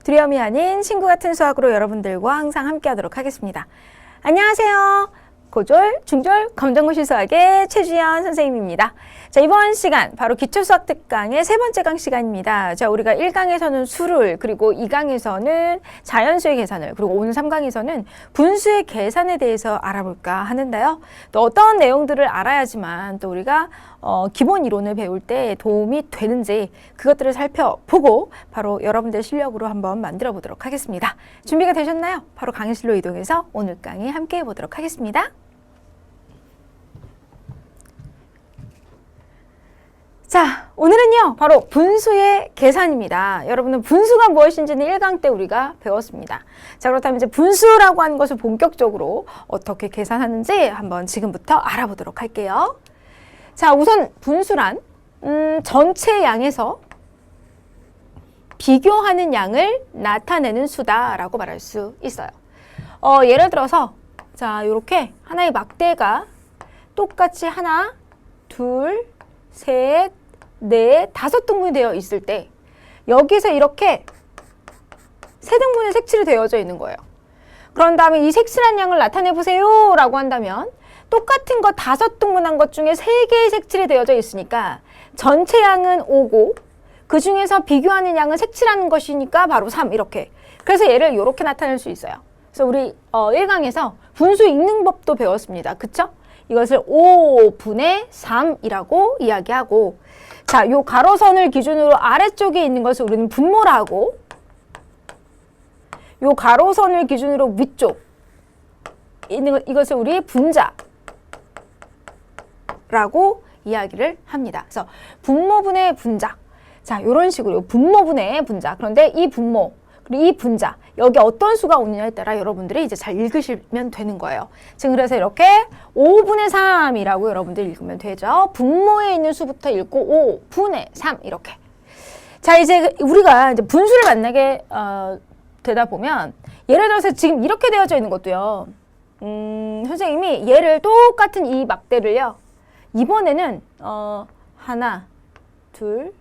두려움이 아닌 친구 같은 수학으로 여러분들과 항상 함께 하도록 하겠습니다. 안녕하세요. 고졸, 중졸, 검정고시 수학의 최주연 선생님입니다. 자, 이번 시간 바로 기초수학 특강의 세 번째 강 시간입니다. 자, 우리가 1강에서는 수를, 그리고 2강에서는 자연수의 계산을, 그리고 오늘 3강에서는 분수의 계산에 대해서 알아볼까 하는데요. 또 어떤 내용들을 알아야지만 또 우리가 기본 이론을 배울 때 도움이 되는지 그것들을 살펴보고 바로 여러분들 실력으로 한번 만들어 보도록 하겠습니다. 준비가 되셨나요? 바로 강의실로 이동해서 오늘 강의 함께 해보도록 하겠습니다. 자, 오늘은요, 바로 분수의 계산입니다. 여러분은 분수가 무엇인지는 1강 때 우리가 배웠습니다. 자, 그렇다면 이제 분수라고 하는 것을 본격적으로 어떻게 계산하는지 한번 지금부터 알아보도록 할게요. 자, 우선 분수란 전체 양에서 비교하는 양을 나타내는 수다라고 말할 수 있어요. 예를 들어서 자, 요렇게 하나의 막대가 똑같이 하나, 둘, 셋, 넷, 다섯 등분이 되어 있을 때 여기서 이렇게 세 등분의 색칠이 되어져 있는 거예요. 그런 다음에 이 색칠한 양을 나타내 보세요 라고 한다면 똑같은 거 다섯 등분한 것 중에 세 개의 색칠이 되어져 있으니까 전체 양은 5고 그 중에서 비교하는 양은 색칠하는 것이니까 바로 3 이렇게. 그래서 얘를 이렇게 나타낼 수 있어요. 그래서 우리 1강에서 분수 읽는 법도 배웠습니다. 그쵸? 이것을 5분의 3이라고 이야기하고, 자, 요 가로선을 기준으로 아래쪽에 있는 것을 우리는 분모라 하고, 요 가로선을 기준으로 위쪽 있는 것, 이것을 우리 분자라고 이야기를 합니다. 그래서 분모분의 분자. 자, 요런 식으로 분모분의 분자. 그런데 이 분모 그리고 이 분자, 여기 어떤 수가 오느냐에 따라 여러분들이 이제 잘 읽으시면 되는 거예요. 지금 그래서 이렇게 5분의 3이라고 여러분들 읽으면 되죠. 분모에 있는 수부터 읽고 5분의 3 이렇게. 자, 이제 우리가 이제 분수를 만나게 되다 보면 예를 들어서 지금 이렇게 되어져 있는 것도요. 선생님이 얘를 똑같은 이 막대를요. 이번에는 하나, 둘,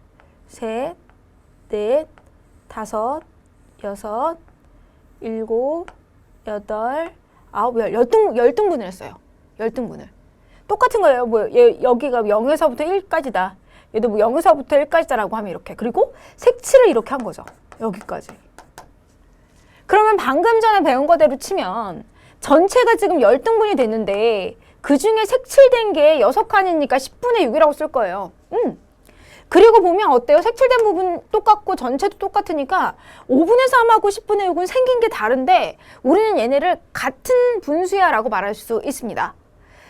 셋, 넷, 다섯, 여섯, 일곱, 여덟, 아홉, 열 등분을 했어요. 열 등분을. 똑같은 거예요. 뭐 여기가 0에서부터 1까지다. 얘도 뭐 0에서부터 1까지다라고 하면 이렇게. 그리고 색칠을 이렇게 한 거죠. 여기까지. 그러면 방금 전에 배운 거대로 치면 전체가 지금 열 등분이 됐는데 그 중에 색칠된 게 6칸이니까 10분의 6이라고 쓸 거예요. 그리고 보면 어때요? 색칠된 부분 똑같고 전체도 똑같으니까 5분의 3하고 10분의 6은 생긴 게 다른데 우리는 얘네를 같은 분수야 라고 말할 수 있습니다.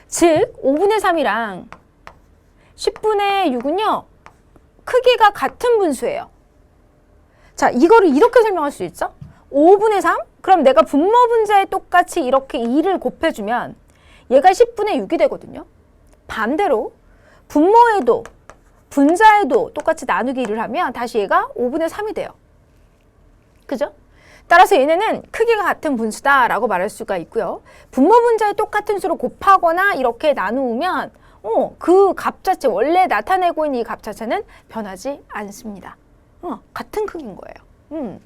즉 5분의 3이랑 10분의 6은요. 크기가 같은 분수예요. 자, 이거를 이렇게 설명할 수 있죠? 5분의 3? 그럼 내가 분모 분자에 똑같이 이렇게 2를 곱해주면 얘가 10분의 6이 되거든요. 반대로 분모에도 분자에도 똑같이 나누기 1을 하면 다시 얘가 5분의 3이 돼요. 그죠? 따라서 얘네는 크기가 같은 분수다라고 말할 수가 있고요. 분모 분자에 똑같은 수로 곱하거나 이렇게 나누면 그 값 자체, 원래 나타내고 있는 이 값 자체는 변하지 않습니다. 같은 크기인 거예요.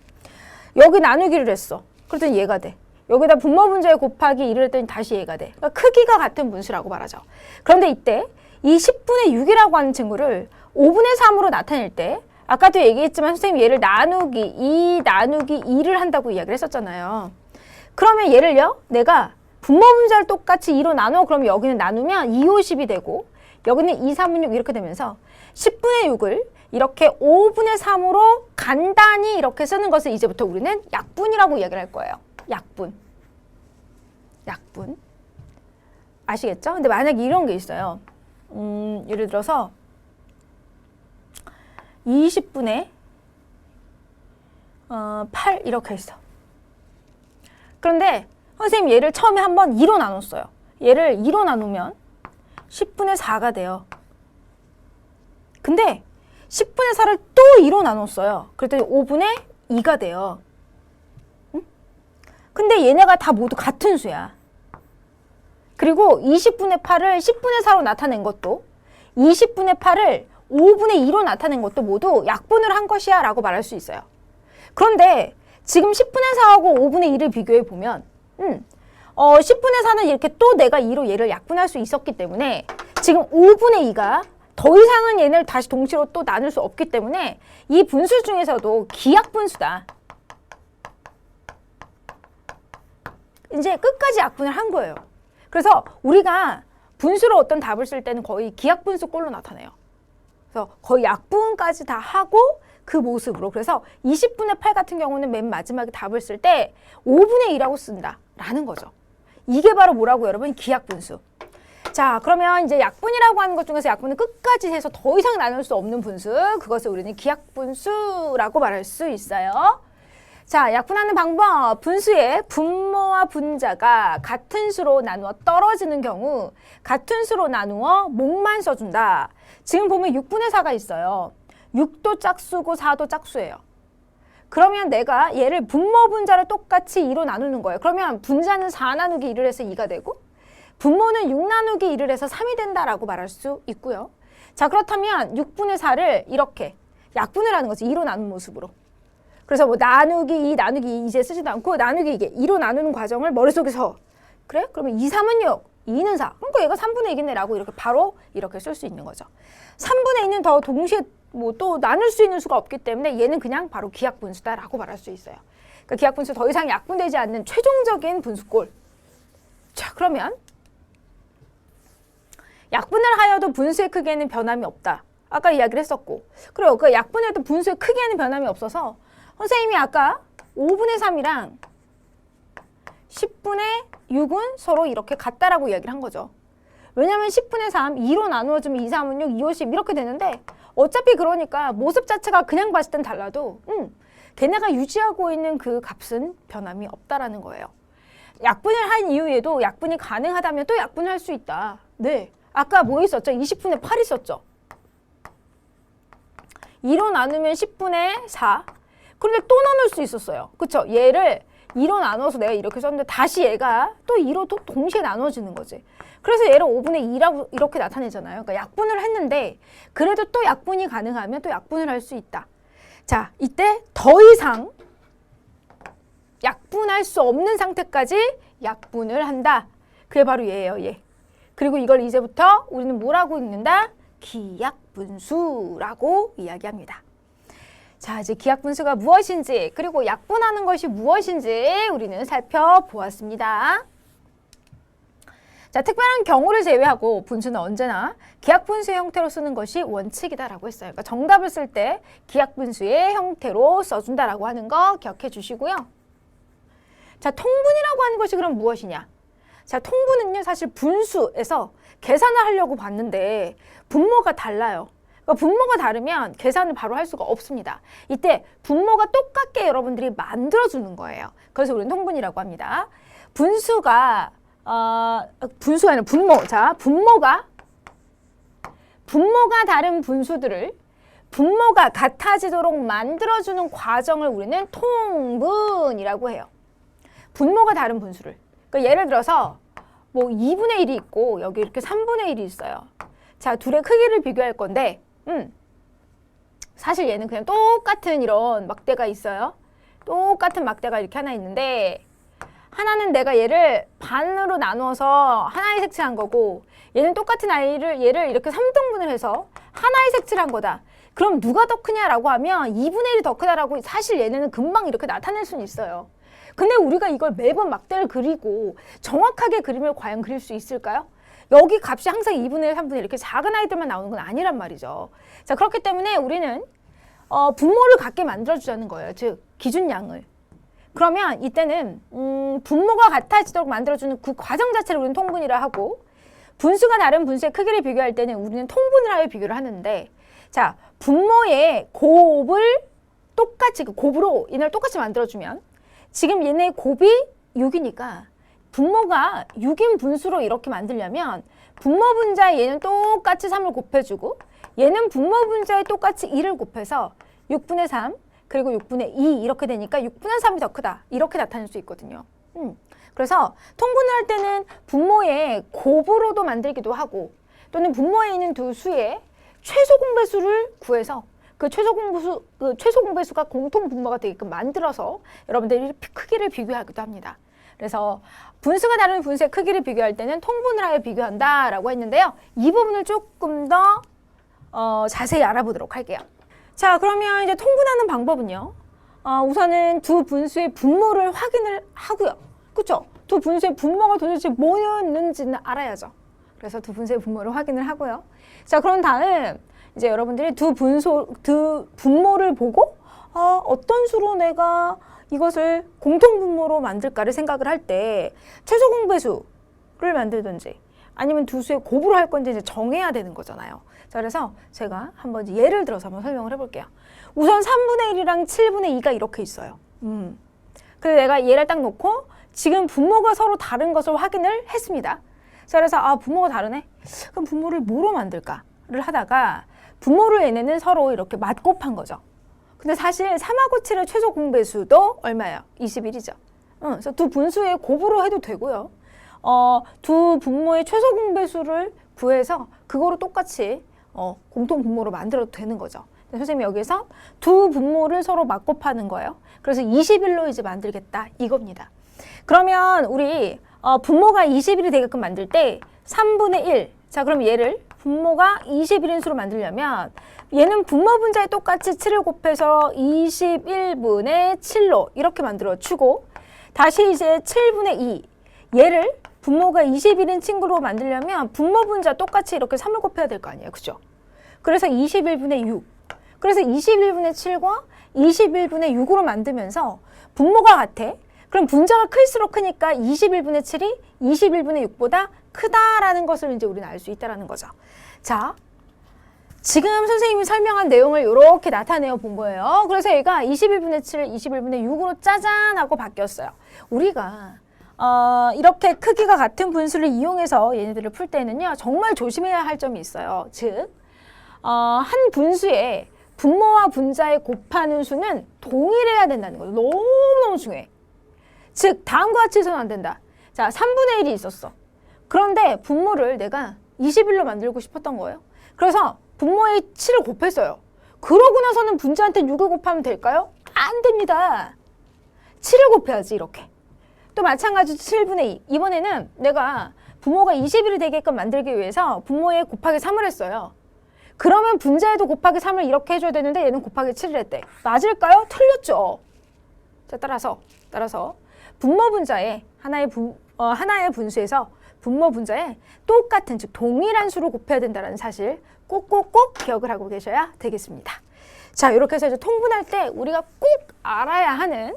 여기 나누기를 했어. 그랬더니 얘가 돼. 여기다 분모 분자에 곱하기 1을 했더니 다시 얘가 돼. 그러니까 크기가 같은 분수라고 말하죠. 그런데 이때 이 10분의 6이라고 하는 친구를 5분의 3으로 나타낼 때 아까도 얘기했지만 선생님이 얘를 나누기 2 나누기 2를 한다고 이야기를 했었잖아요. 그러면 얘를요. 내가 분모 분자를 똑같이 2로 나눠 그러면 여기는 나누면 2, 5, 10이 되고 여기는 2, 3은 6 이렇게 되면서 10분의 6을 이렇게 5분의 3으로 간단히 이렇게 쓰는 것을 이제부터 우리는 약분이라고 이야기를 할 거예요. 약분. 약분. 아시겠죠? 근데 만약에 이런 게 있어요. 예를 들어서 20분의 8 이렇게 했어. 그런데 선생님 얘를 처음에 한번 2로 나눴어요. 얘를 2로 나누면 10분의 4가 돼요. 근데 10분의 4를 또 2로 나눴어요. 그랬더니 5분의 2가 돼요. 근데 얘네가 다 모두 같은 수야. 그리고 20분의 8을 10분의 4로 나타낸 것도 20분의 8을 5분의 2로 나타낸 것도 모두 약분을 한 것이야 라고 말할 수 있어요. 그런데 지금 10분의 4하고 5분의 1을 비교해 보면 10분의 4는 이렇게 또 내가 2로 얘를 약분할 수 있었기 때문에 지금 5분의 2가 더 이상은 얘를 다시 동시로 또 나눌 수 없기 때문에 이 분수 중에서도 기약분수다. 이제 끝까지 약분을 한 거예요. 그래서 우리가 분수로 어떤 답을 쓸 때는 거의 기약분수 꼴로 나타내요. 그래서 거의 약분까지 다 하고 그 모습으로. 그래서 20분의 8 같은 경우는 맨 마지막에 답을 쓸 때 5분의 2라고 쓴다라는 거죠. 이게 바로 뭐라고 여러분? 기약분수. 자, 그러면 이제 약분이라고 하는 것 중에서 약분은 끝까지 해서 더 이상 나눌 수 없는 분수, 그것을 우리는 기약분수라고 말할 수 있어요. 자, 약분하는 방법. 분수의 분모와 분자가 같은 수로 나누어 떨어지는 경우 같은 수로 나누어 목만 써준다. 지금 보면 6분의 4가 있어요. 6도 짝수고 4도 짝수예요. 그러면 내가 얘를 분모 분자를 똑같이 2로 나누는 거예요. 그러면 분자는 4 나누기 1을 해서 2가 되고 분모는 6 나누기 1을 해서 3이 된다라고 말할 수 있고요. 자, 그렇다면 6분의 4를 이렇게 약분을 하는 거지. 2로 나눈 모습으로. 그래서 뭐 나누기 2, 나누기 2 이제 쓰지도 않고 나누기 이게 2로 나누는 과정을 머릿속에서 그래? 그러면 2, 3은 6, 2는 4. 그러니까 얘가 3분의 2겠네 라고 이렇게 바로 이렇게 쓸 수 있는 거죠. 3분의 2는 더 동시에 뭐 또 나눌 수 있는 수가 없기 때문에 얘는 그냥 바로 기약분수다라고 말할 수 있어요. 그러니까 기약분수 더 이상 약분되지 않는 최종적인 분수꼴. 자, 그러면 약분을 하여도 분수의 크기에는 변함이 없다. 아까 이야기를 했었고. 그리고 그 약분해도 분수의 크기에는 변함이 없어서 선생님이 아까 5분의 3이랑 10분의 6은 서로 이렇게 같다라고 이야기를 한 거죠. 왜냐면 10분의 3, 2로 나누어주면 2, 3은 6, 2, 5, 10 이렇게 되는데 어차피 그러니까 모습 자체가 그냥 봤을 땐 달라도 걔네가 유지하고 있는 그 값은 변함이 없다라는 거예요. 약분을 한 이후에도 약분이 가능하다면 또 약분을 할 수 있다. 네, 아까 뭐 있었죠? 20분의 8 있었죠. 2로 나누면 10분의 4. 그런데 또 나눌 수 있었어요. 그쵸? 얘를 2로 나눠서 내가 이렇게 썼는데 다시 얘가 또 2로 또 동시에 나눠지는 거지. 그래서 얘를 5분의 2라고 이렇게 나타내잖아요. 그러니까 약분을 했는데 그래도 또 약분이 가능하면 또 약분을 할 수 있다. 자, 이때 더 이상 약분할 수 없는 상태까지 약분을 한다. 그게 바로 얘예요, 얘. 그리고 이걸 이제부터 우리는 뭐라고 읽는다? 기약분수라고 이야기합니다. 자, 이제 기약분수가 무엇인지 그리고 약분하는 것이 무엇인지 우리는 살펴보았습니다. 자, 특별한 경우를 제외하고 분수는 언제나 기약분수의 형태로 쓰는 것이 원칙이다라고 했어요. 그러니까 정답을 쓸 때 기약분수의 형태로 써준다라고 하는 거 기억해 주시고요. 자, 통분이라고 하는 것이 그럼 무엇이냐? 자, 통분은요, 사실 분수에서 계산을 하려고 봤는데 분모가 달라요. 그러니까 분모가 다르면 계산을 바로 할 수가 없습니다. 이때 분모가 똑같게 여러분들이 만들어주는 거예요. 그래서 우리는 통분이라고 합니다. 분수가 분수가 아니라 분모. 자, 분모가 다른 분수들을 분모가 같아지도록 만들어주는 과정을 우리는 통분이라고 해요. 분모가 다른 분수를. 그러니까 예를 들어서 뭐 2분의 1이 있고 여기 이렇게 3분의 1이 있어요. 자, 둘의 크기를 비교할 건데 사실 얘는 그냥 똑같은 이런 막대가 있어요. 똑같은 막대가 이렇게 하나 있는데 하나는 내가 얘를 반으로 나누어서 하나의 색칠한 거고 얘는 똑같은 얘를 이렇게 3등분을 해서 하나의 색칠한 거다. 그럼 누가 더 크냐라고 하면 2분의 1이 더 크다라고 사실 얘네는 금방 이렇게 나타낼 수는 있어요. 근데 우리가 이걸 매번 막대를 그리고 정확하게 그림을 과연 그릴 수 있을까요? 여기 값이 항상 2분의 1, 3분의 1 이렇게 작은 아이들만 나오는 건 아니란 말이죠. 자, 그렇기 때문에 우리는 분모를 같게 만들어주자는 거예요. 즉, 기준량을. 그러면 이때는 분모가 같아지도록 만들어주는 그 과정 자체를 우리는 통분이라 하고 분수가 다른 분수의 크기를 비교할 때는 우리는 통분을 하여 비교를 하는데 자, 분모의 곱을 똑같이 그 곱으로 얘네를 똑같이 만들어주면 지금 얘네 곱이 6이니까 분모가 6인 분수로 이렇게 만들려면 분모 분자에 얘는 똑같이 3을 곱해주고 얘는 분모 분자에 똑같이 2를 곱해서 6분의 3 그리고 6분의 2 이렇게 되니까 6분의 3이 더 크다. 이렇게 나타낼 수 있거든요. 그래서 통분을 할 때는 분모의 곱으로도 만들기도 하고 또는 분모에 있는 두 수의 최소 공배수를 구해서 그 최소 공배수가 공통 분모가 되게끔 만들어서 여러분들이 크기를 비교하기도 합니다. 그래서 분수가 다른 분수의 크기를 비교할 때는 통분을 하여 비교한다라고 했는데요. 이 부분을 조금 더 자세히 알아보도록 할게요. 자, 그러면 이제 통분하는 방법은요. 우선은 두 분수의 분모를 확인을 하고요. 그렇죠? 두 분수의 분모가 도대체 뭐였는지는 알아야죠. 그래서 두 분수의 분모를 확인을 하고요. 자, 그런 다음 이제 여러분들이 두 분모를 보고 어떤 수로 내가 이것을 공통 분모로 만들까를 생각을 할 때 최소 공배수를 만들든지 아니면 두 수의 곱으로 할 건지 이제 정해야 되는 거잖아요. 자, 그래서 제가 한번 이제 예를 들어서 한번 설명을 해볼게요. 우선 3분의 1이랑 7분의 2가 이렇게 있어요. 근데 내가 얘를 딱 놓고 지금 분모가 서로 다른 것을 확인을 했습니다. 자, 그래서 분모가 다르네? 그럼 분모를 뭐로 만들까를 하다가 분모를 얘네는 서로 이렇게 맞곱한 거죠. 근데 사실 3하고 7의 최소 공배수도 얼마예요? 21이죠. 그래서 두 분수의 곱으로 해도 되고요. 두 분모의 최소 공배수를 구해서 그거로 똑같이 공통 분모로 만들어도 되는 거죠. 선생님이 여기서 두 분모를 서로 맞곱하는 거예요. 그래서 21로 이제 만들겠다 이겁니다. 그러면 우리 분모가 21이 되게끔 만들 때 3분의 1. 자, 그럼 얘를 분모가 21인 수로 만들려면 얘는 분모 분자에 똑같이 7을 곱해서 21분의 7로 이렇게 만들어 주고 다시 이제 7분의 2. 얘를 분모가 21인 친구로 만들려면 분모 분자 똑같이 이렇게 3을 곱해야 될 거 아니에요. 그죠? 그래서 21분의 6. 그래서 21분의 7과 21분의 6으로 만들면서 분모가 같아. 그럼 분자가 클수록 크니까 21분의 7이 21분의 6보다 크다라는 것을 이제 우리는 알 수 있다라는 거죠. 자, 지금 선생님이 설명한 내용을 이렇게 나타내어 본 거예요. 그래서 얘가 21분의 7을 21분의 6으로 짜잔 하고 바뀌었어요. 우리가 이렇게 크기가 같은 분수를 이용해서 얘네들을 풀 때는요. 정말 조심해야 할 점이 있어요. 즉, 한 분수에 분모와 분자에 곱하는 수는 동일해야 된다는 거예요. 너무너무 중요해. 즉, 다음과 같이 해서는 안 된다. 자, 3분의 1이 있었어. 그런데 분모를 내가 21로 만들고 싶었던 거예요. 그래서 분모에 7을 곱했어요. 그러고 나서는 분자한테 6을 곱하면 될까요? 안 됩니다. 7을 곱해야지, 이렇게. 또 마찬가지로 7분의 2. 이번에는 내가 분모가 21이 되게끔 만들기 위해서 분모에 곱하기 3을 했어요. 그러면 분자에도 곱하기 3을 이렇게 해줘야 되는데 얘는 곱하기 7을 했대. 맞을까요? 틀렸죠. 자, 따라서 분모 분자에 하나의 분수에서 분모 분자에 똑같은, 즉 동일한 수로 곱해야 된다는 사실 꼭꼭꼭 기억을 하고 계셔야 되겠습니다. 자, 이렇게 해서 이제 통분할 때 우리가 꼭 알아야 하는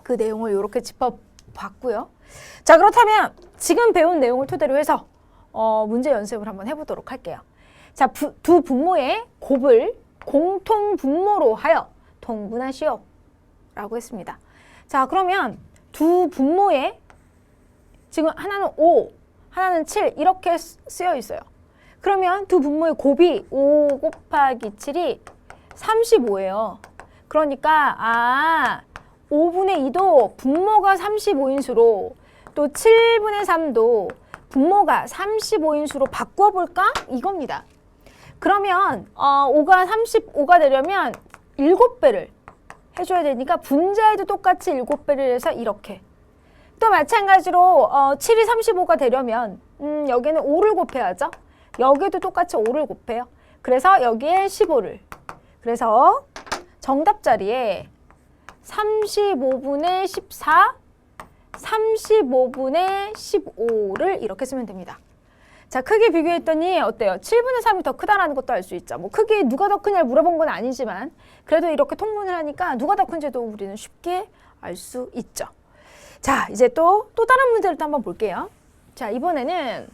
그 내용을 이렇게 짚어봤고요. 자, 그렇다면 지금 배운 내용을 토대로 해서 문제 연습을 한번 해보도록 할게요. 자, 두 분모의 곱을 공통 분모로 하여 통분하시오 라고 했습니다. 자, 그러면 두 분모의 지금 하나는 5, 하나는 7 이렇게 쓰여 있어요. 그러면 두 분모의 곱이 5 곱하기 7이 35예요. 그러니까 5분의 2도 분모가 35인 수로 또 7분의 3도 분모가 35인 수로 바꿔볼까? 이겁니다. 그러면 5가 35가 되려면 7배를 해줘야 되니까 분자에도 똑같이 7배를 해서 이렇게. 또 마찬가지로 7이 35가 되려면 여기는 5를 곱해야죠. 여기도 똑같이 5를 곱해요. 그래서 여기에 15를. 그래서 정답 자리에 35분의 14, 35분의 15를 이렇게 쓰면 됩니다. 자, 크기 비교했더니 어때요? 7분의 3이 더 크다라는 것도 알 수 있죠. 뭐 크기 누가 더 크냐를 물어본 건 아니지만 그래도 이렇게 통분을 하니까 누가 더 큰지도 우리는 쉽게 알 수 있죠. 자, 이제 또 다른 문제를 또 한번 볼게요. 자, 이번에는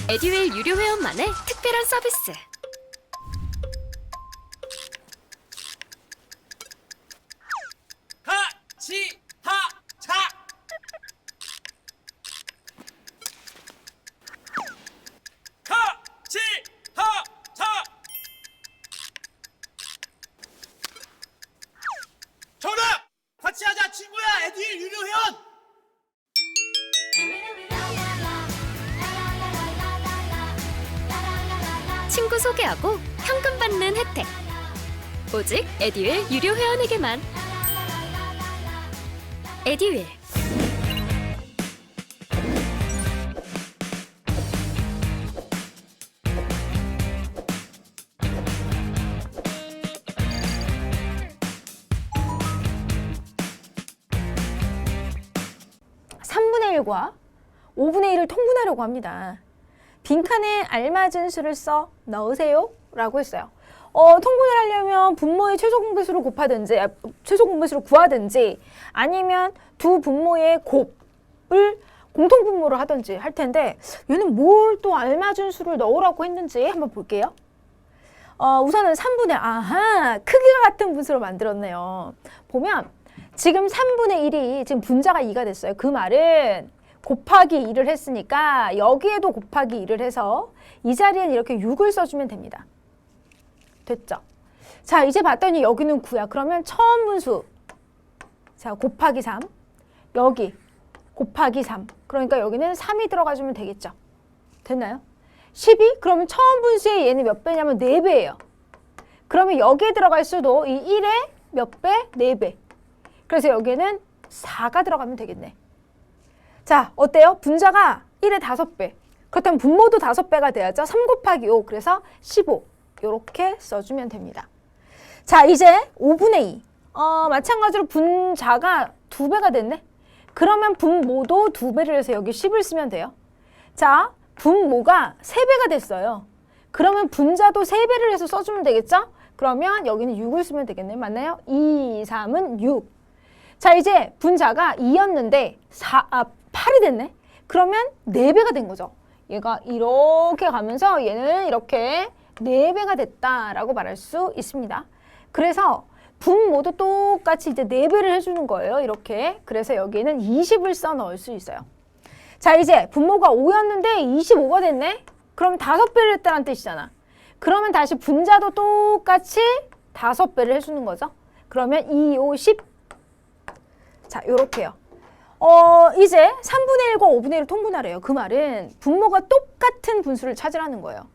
에듀윌 유료 회원만의 특별한 서비스. 정답! 같이 하자 친구야 에듀윌 유료 회원! 친구 소개하고 현금 받는 혜택. 오직 에듀윌 유료 회원에게만. 에듀윌. 과 5분의 1을 통분하려고 합니다. 빈칸에 알맞은 수를 써 넣으세요 라고 했어요. 통분을 하려면 분모의 최소 공배수를 곱하든지 최소 공배수를 구하든지 아니면 두 분모의 곱을 공통분모를 하든지 할 텐데 얘는 뭘 또 알맞은 수를 넣으라고 했는지 한번 볼게요. 우선은 3분의 크기가 같은 분수로 만들었네요. 보면 지금 3분의 1이 지금 분자가 2가 됐어요. 그 말은 곱하기 2를 했으니까 여기에도 곱하기 2를 해서 이 자리엔 이렇게 6을 써주면 됩니다. 됐죠? 자, 이제 봤더니 여기는 9야. 그러면 처음 분수 자 곱하기 3 여기 곱하기 3 그러니까 여기는 3이 들어가주면 되겠죠? 됐나요? 12? 그러면 처음 분수의 얘는 몇 배냐면 4배예요. 그러면 여기에 들어갈 수도 이 1의 몇 배? 4배. 그래서 여기에는 4가 들어가면 되겠네. 자, 어때요? 분자가 1의 5배. 그렇다면 분모도 5배가 돼야죠. 3 곱하기 5, 그래서 15. 이렇게 써주면 됩니다. 자, 이제 5분의 2. 마찬가지로 분자가 2배가 됐네. 그러면 분모도 2배를 해서 여기 10을 쓰면 돼요. 자, 분모가 3배가 됐어요. 그러면 분자도 3배를 해서 써주면 되겠죠? 그러면 여기는 6을 쓰면 되겠네. 맞나요? 2, 3은 6. 자, 이제 분자가 2였는데 8이 됐네. 그러면 4배가 된 거죠. 얘가 이렇게 가면서 얘는 이렇게 4배가 됐다라고 말할 수 있습니다. 그래서 분모도 똑같이 이제 4배를 해주는 거예요. 이렇게. 그래서 여기에는 20을 써 넣을 수 있어요. 자, 이제 분모가 5였는데 25가 됐네. 그럼 5배를 했다는 뜻이잖아. 그러면 다시 분자도 똑같이 5배를 해주는 거죠. 그러면 2, 5, 10. 자, 요렇게요. 이제 3분의 1과 5분의 1을 통분하래요. 그 말은 분모가 똑같은 분수를 찾으라는 거예요.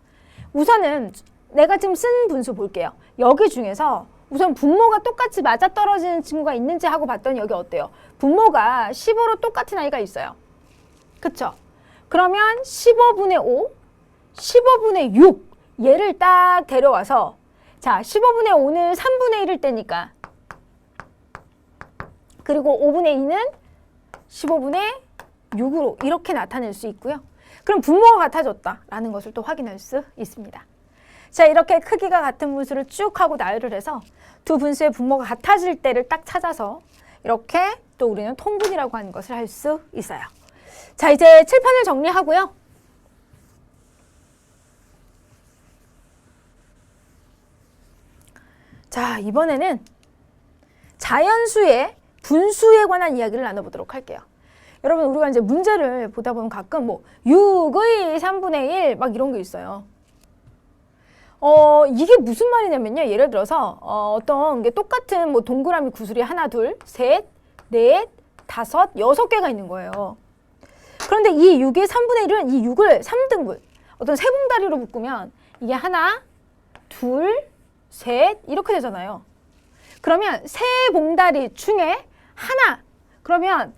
우선은 내가 지금 쓴 분수 볼게요. 여기 중에서 우선 분모가 똑같이 맞아떨어지는 친구가 있는지 하고 봤더니 여기 어때요? 분모가 15로 똑같은 아이가 있어요. 그쵸? 그러면 15분의 5, 15분의 6 얘를 딱 데려와서 자, 15분의 5는 3분의 1일 때니까 그리고 5분의 2는 15분의 6으로 이렇게 나타낼 수 있고요. 그럼 분모가 같아졌다라는 것을 또 확인할 수 있습니다. 자, 이렇게 크기가 같은 분수를 쭉 하고 나열을 해서 두 분수의 분모가 같아질 때를 딱 찾아서 이렇게 또 우리는 통분이라고 하는 것을 할 수 있어요. 자, 이제 칠판을 정리하고요. 자, 이번에는 자연수의 분수에 관한 이야기를 나눠보도록 할게요. 여러분, 우리가 이제 문제를 보다 보면 가끔 뭐 6의 3분의 1 막 이런 게 있어요. 이게 무슨 말이냐면요. 예를 들어서 어떤 게 똑같은 뭐 동그라미 구슬이 하나, 둘, 셋, 넷, 다섯, 6개가 있는 거예요. 그런데 이 6의 3분의 1은 이 6을 3등분, 어떤 세 봉다리로 묶으면 이게 하나, 둘, 셋 이렇게 되잖아요. 그러면 세 봉다리 중에 하나, 그러면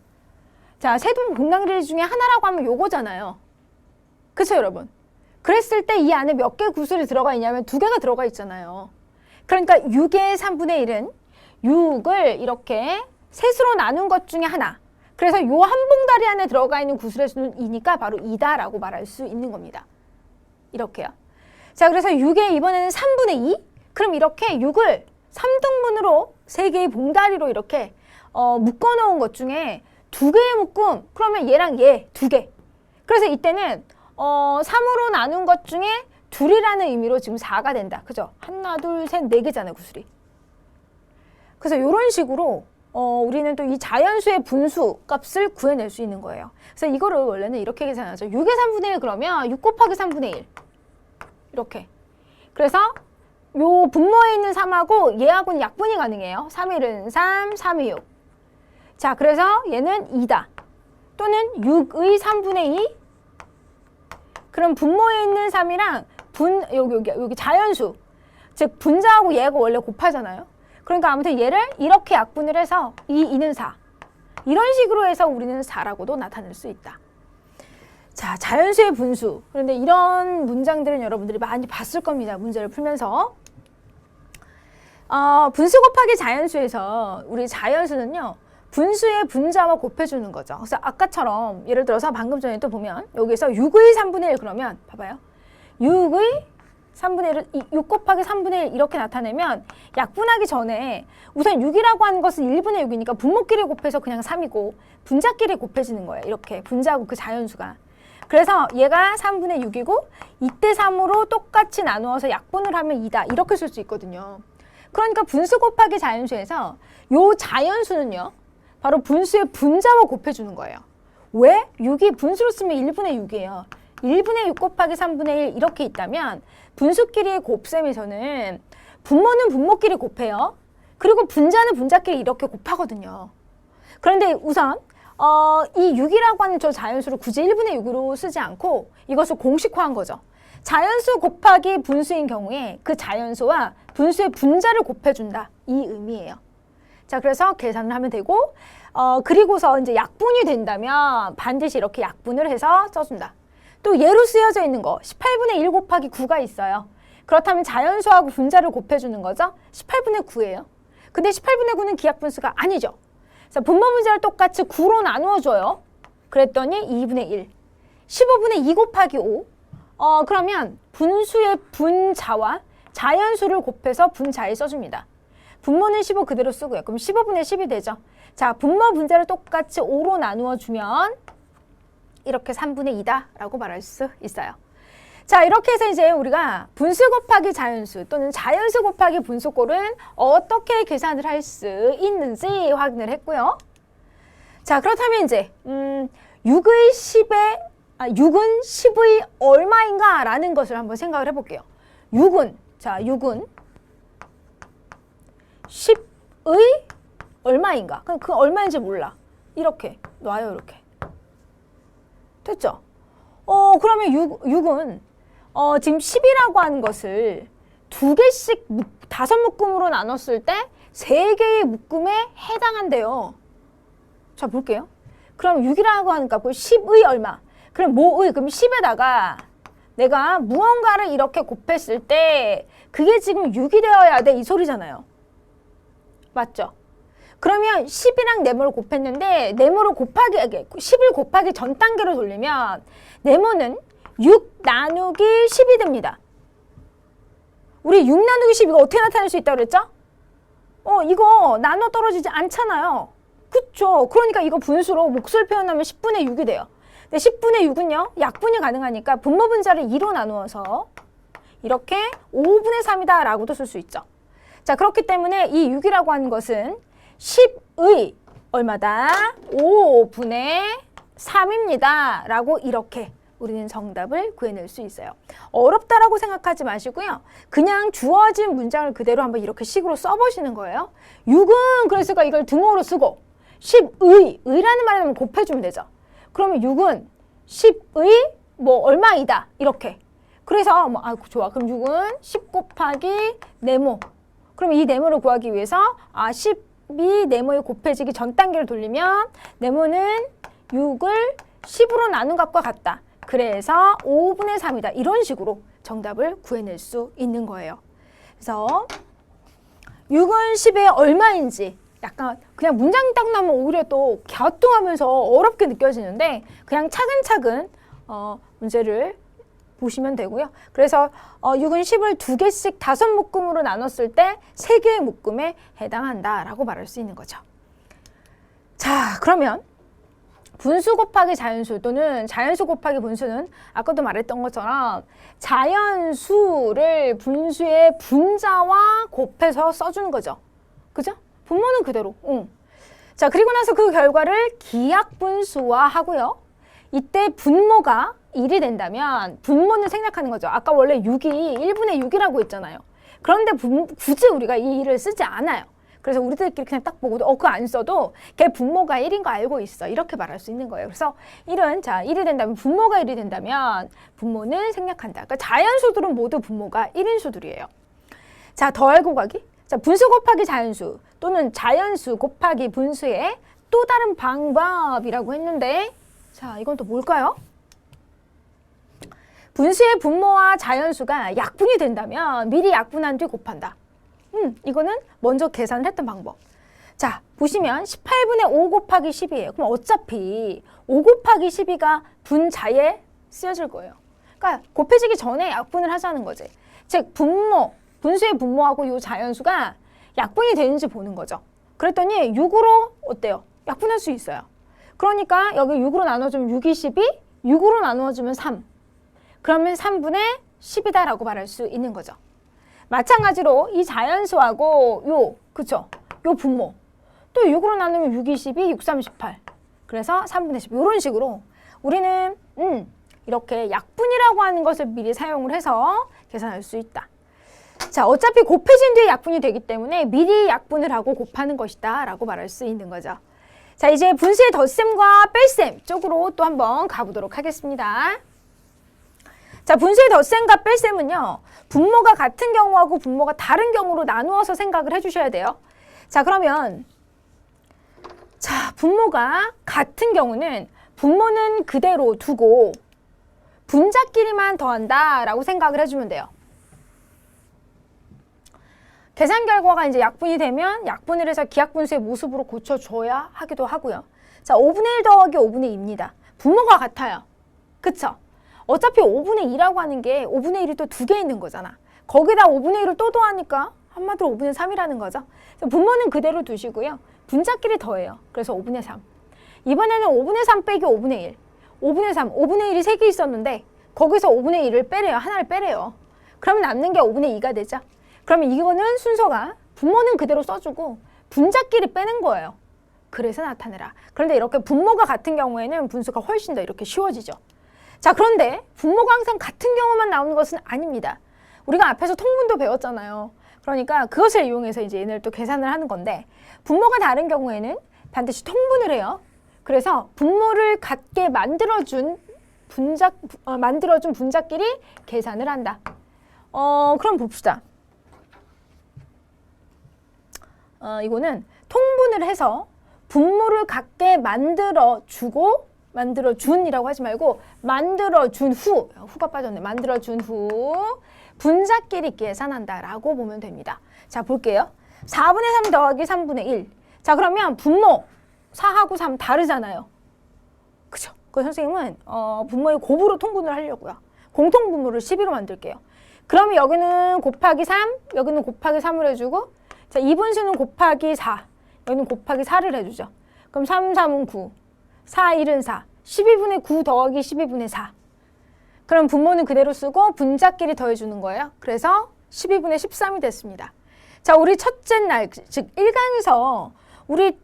자, 세 봉다리 중에 하나라고 하면 요거잖아요. 그쵸, 여러분? 그랬을 때 이 안에 몇 개 구슬이 들어가 있냐면 2개가 들어가 있잖아요. 그러니까 6의 3분의 1은 6을 이렇게 셋으로 나눈 것 중에 하나. 그래서 요 한 봉다리 안에 들어가 있는 구슬의 수는 2니까 바로 2다라고 말할 수 있는 겁니다. 이렇게요. 자, 그래서 6의 이번에는 3분의 2. 그럼 이렇게 6을 3등분으로 3개의 봉다리로 이렇게 묶어놓은 것 중에 2개의 묶음. 그러면 얘랑 얘 2개. 그래서 이때는 3으로 나눈 것 중에 둘이라는 의미로 지금 4가 된다. 그죠? 하나, 둘, 셋, 4개잖아요, 구슬이. 그래서 이런 식으로 우리는 또 이 자연수의 분수 값을 구해낼 수 있는 거예요. 그래서 이거를 원래는 이렇게 계산하죠. 6의 3분의 1 그러면 6 곱하기 3분의 1. 이렇게. 그래서 요 분모에 있는 3하고 얘하고는 약분이 가능해요. 3일은 3, 3이 6. 자, 그래서 얘는 2다. 또는 6의 3분의 2. 그럼 분모에 있는 3이랑 여기 자연수. 즉 분자하고 얘가 원래 곱하잖아요. 그러니까 아무튼 얘를 이렇게 약분을 해서 2는 4. 이런 식으로 해서 우리는 4라고도 나타낼 수 있다. 자, 자연수의 분수. 그런데 이런 문장들은 여러분들이 많이 봤을 겁니다. 문제를 풀면서. 분수 곱하기 자연수에서 우리 자연수는요. 분수의 분자와 곱해주는 거죠. 그래서 아까처럼 예를 들어서 방금 전에 또 보면 여기서 6의 3분의 1 그러면 봐봐요. 6의 3분의 1을 6 곱하기 3분의 1 이렇게 나타내면 약분하기 전에 우선 6이라고 하는 것은 1분의 6이니까 분모끼리 곱해서 그냥 3이고 분자끼리 곱해지는 거예요. 이렇게 분자하고 그 자연수가. 그래서 얘가 3분의 6이고 이때 3으로 똑같이 나누어서 약분을 하면 2다. 이렇게 쓸 수 있거든요. 그러니까 분수 곱하기 자연수에서 요 자연수는요. 바로 분수의 분자와 곱해주는 거예요. 왜? 6이 분수로 쓰면 1분의 6이에요. 1분의 6 곱하기 3분의 1 이렇게 있다면 분수끼리의 곱셈에서는 분모는 분모끼리 곱해요. 그리고 분자는 분자끼리 이렇게 곱하거든요. 그런데 우선 이 6이라고 하는 저 자연수를 굳이 1분의 6으로 쓰지 않고 이것을 공식화한 거죠. 자연수 곱하기 분수인 경우에 그 자연수와 분수의 분자를 곱해준다. 이 의미예요. 자, 그래서 계산을 하면 되고 그리고서 이제 약분이 된다면 반드시 이렇게 약분을 해서 써준다. 또 예로 쓰여져 있는 거 18분의 1 곱하기 9가 있어요. 그렇다면 자연수하고 분자를 곱해주는 거죠. 18분의 9예요. 근데 18분의 9는 기하분수가 아니죠. 그래서 분모 분자를 똑같이 9로 나누어줘요. 그랬더니 2분의 1. 15분의 2 곱하기 5. 그러면 분수의 분자와 자연수를 곱해서 분자에 써줍니다. 분모는 15 그대로 쓰고요. 그럼 15분의 10이 되죠. 자, 분모 분자를 똑같이 5로 나누어 주면 이렇게 3분의 2다 라고 말할 수 있어요. 자, 이렇게 해서 이제 우리가 분수 곱하기 자연수 또는 자연수 곱하기 분수꼴은 어떻게 계산을 할 수 있는지 확인을 했고요. 자, 그렇다면 이제 6은 10의 얼마인가 라는 것을 한번 생각을 해볼게요. 6은 10의 얼마인가? 그럼 그 얼마인지 몰라. 이렇게 놔요. 이렇게. 됐죠? 그러면 6은 지금 10이라고 하는 것을 2개씩 5묶음으로 나눴을 때 3개의 묶음에 해당한대요. 자, 볼게요. 그럼 6이라고 하는 값은 10의 얼마? 그럼 뭐의? 그럼 10에다가 내가 무언가를 이렇게 곱했을 때 그게 지금 6이 되어야 돼. 이 소리잖아요. 맞죠? 그러면 10이랑 네모를 곱했는데 네모를 곱하기 10을 곱하기 전 단계로 돌리면 네모는 6 나누기 10이 됩니다. 우리 6 나누기 10 이거 어떻게 나타낼 수 있다고 그랬죠? 이거 나눠 떨어지지 않잖아요. 그쵸? 그러니까 이거 분수로 몫을 표현하면 10분의 6이 돼요. 근데 10분의 6은요. 약분이 가능하니까 분모 분자를 2로 나누어서 이렇게 5분의 3이다 라고도 쓸 수 있죠. 자, 그렇기 때문에 이 6이라고 하는 것은 10의 얼마다? 5분의 3입니다. 라고 이렇게 우리는 정답을 구해낼 수 있어요. 어렵다라고 생각하지 마시고요. 그냥 주어진 문장을 그대로 한번 이렇게 식으로 써보시는 거예요. 6은 그랬으니까 이걸 등호로 쓰고 10의, 의라는 말을 곱해주면 되죠. 그러면 6은 10의 뭐 얼마이다. 이렇게. 그래서 좋아. 그럼 6은 10 곱하기 네모. 그럼 이 네모를 구하기 위해서 10이 네모에 곱해지기 전 단계를 돌리면 네모는 6을 10으로 나눈 값과 같다. 그래서 5분의 3이다. 이런 식으로 정답을 구해낼 수 있는 거예요. 그래서 6은 10의 얼마인지 약간 그냥 문장이 딱 나오면 오히려 또 갸우뚱하면서 어렵게 느껴지는데 그냥 차근차근 문제를 보시면 되고요. 그래서 6은 10을 2개씩 5묶음으로 나눴을 때 3개의 묶음에 해당한다라고 말할 수 있는 거죠. 자, 그러면 분수 곱하기 자연수 또는 자연수 곱하기 분수는 아까도 말했던 것처럼 자연수를 분수의 분자와 곱해서 써주는 거죠. 그죠? 분모는 그대로. 자, 그리고 나서 그 결과를 기하분수화 하고요. 이때 분모가 1이 된다면 분모는 생략하는 거죠. 아까 원래 6이 1분의 6이라고 했잖아요. 그런데 굳이 우리가 이 1을 쓰지 않아요. 그래서 우리들끼리 그냥 딱 보고 그거 안 써도 걔 분모가 1인 거 알고 있어. 이렇게 말할 수 있는 거예요. 그래서 1은 자 1이 된다면 분모가 1이 된다면 분모는 생략한다. 그러니까 자연수들은 모두 분모가 1인 수들이에요. 자, 더할 곱하기. 자, 분수 곱하기 자연수 또는 자연수 곱하기 분수의 또 다른 방법이라고 했는데 자, 이건 또 뭘까요? 분수의 분모와 자연수가 약분이 된다면 미리 약분한 뒤 곱한다. 이거는 먼저 계산을 했던 방법. 자, 보시면 18분의 5 곱하기 10이에요. 그럼 어차피 5 곱하기 12가 분자에 쓰여질 거예요. 그러니까 곱해지기 전에 약분을 하자는 거지. 즉 분모, 분수의 분모하고 이 자연수가 약분이 되는지 보는 거죠. 그랬더니 6으로 어때요? 약분할 수 있어요. 그러니까 여기 6으로 나눠주면 6이 12, 6으로 나누어주면 3. 그러면 3분의 10이다라고 말할 수 있는 거죠. 마찬가지로 이 자연수하고 그쵸? 요 분모. 또 6으로 나누면 6, 22, 6, 38. 그래서 3분의 10. 이런 식으로 우리는 이렇게 약분이라고 하는 것을 미리 사용을 해서 계산할 수 있다. 자, 어차피 곱해진 뒤에 약분이 되기 때문에 미리 약분을 하고 곱하는 것이다 라고 말할 수 있는 거죠. 자, 이제 분수의 덧셈과 뺄셈 쪽으로 또 한번 가보도록 하겠습니다. 자, 분수의 덧셈과 뺄셈은요, 분모가 같은 경우하고 분모가 다른 경우로 나누어서 생각을 해주셔야 돼요. 자, 그러면 자, 분모가 같은 경우는 분모는 그대로 두고 분자끼리만 더한다 라고 생각을 해주면 돼요. 계산 결과가 이제 약분이 되면 약분을 해서 기하분수의 모습으로 고쳐줘야 하기도 하고요. 자, 5분의 1 더하기 5분의 2입니다. 분모가 같아요. 그쵸? 어차피 5분의 2라고 하는 게 5분의 1이 또 2개 있는 거잖아. 거기다 5분의 1을 또 더하니까 한마디로 5분의 3이라는 거죠. 분모는 그대로 두시고요. 분자끼리 더해요. 그래서 5분의 3. 이번에는 5분의 3 빼기 5분의 1. 5분의 3, 5분의 1이 3개 있었는데 거기서 5분의 1을 빼래요. 하나를 빼래요. 그러면 남는 게 5분의 2가 되죠. 그러면 이거는 순서가 분모는 그대로 써주고 분자끼리 빼는 거예요. 그래서 나타내라. 그런데 이렇게 분모가 같은 경우에는 분수가 훨씬 더 이렇게 쉬워지죠. 자, 그런데 분모가 항상 같은 경우만 나오는 것은 아닙니다. 우리가 앞에서 통분도 배웠잖아요. 그러니까 그것을 이용해서 이제 얘네를 또 계산을 하는 건데 분모가 다른 경우에는 반드시 통분을 해요. 그래서 분모를 같게 만들어준 분자끼리 계산을 한다. 그럼 봅시다. 이거는 통분을 해서 분모를 같게 만들어준이라고 하지 말고 만들어준 후가 빠졌네. 만들어준 후 분자끼리 계산한다라고 보면 됩니다. 자, 볼게요. 4분의 3 더하기 3분의 1. 자, 그러면 분모 4하고 3 다르잖아요. 그죠? 그 선생님은 분모의 곱으로 통분을 하려고요. 공통분모를 12로 만들게요. 그러면 여기는 곱하기 3, 여기는 곱하기 3을 해주고 자, 이분수는 곱하기 4, 여기는 곱하기 4를 해주죠. 그럼 3, 3은 9, 4, 1은 4, 12분의 9 더하기 12분의 4. 그럼 분모는 그대로 쓰고 분자끼리 더해주는 거예요. 그래서 12분의 13이 됐습니다. 자, 우리 첫째 날, 즉 1강에서 우리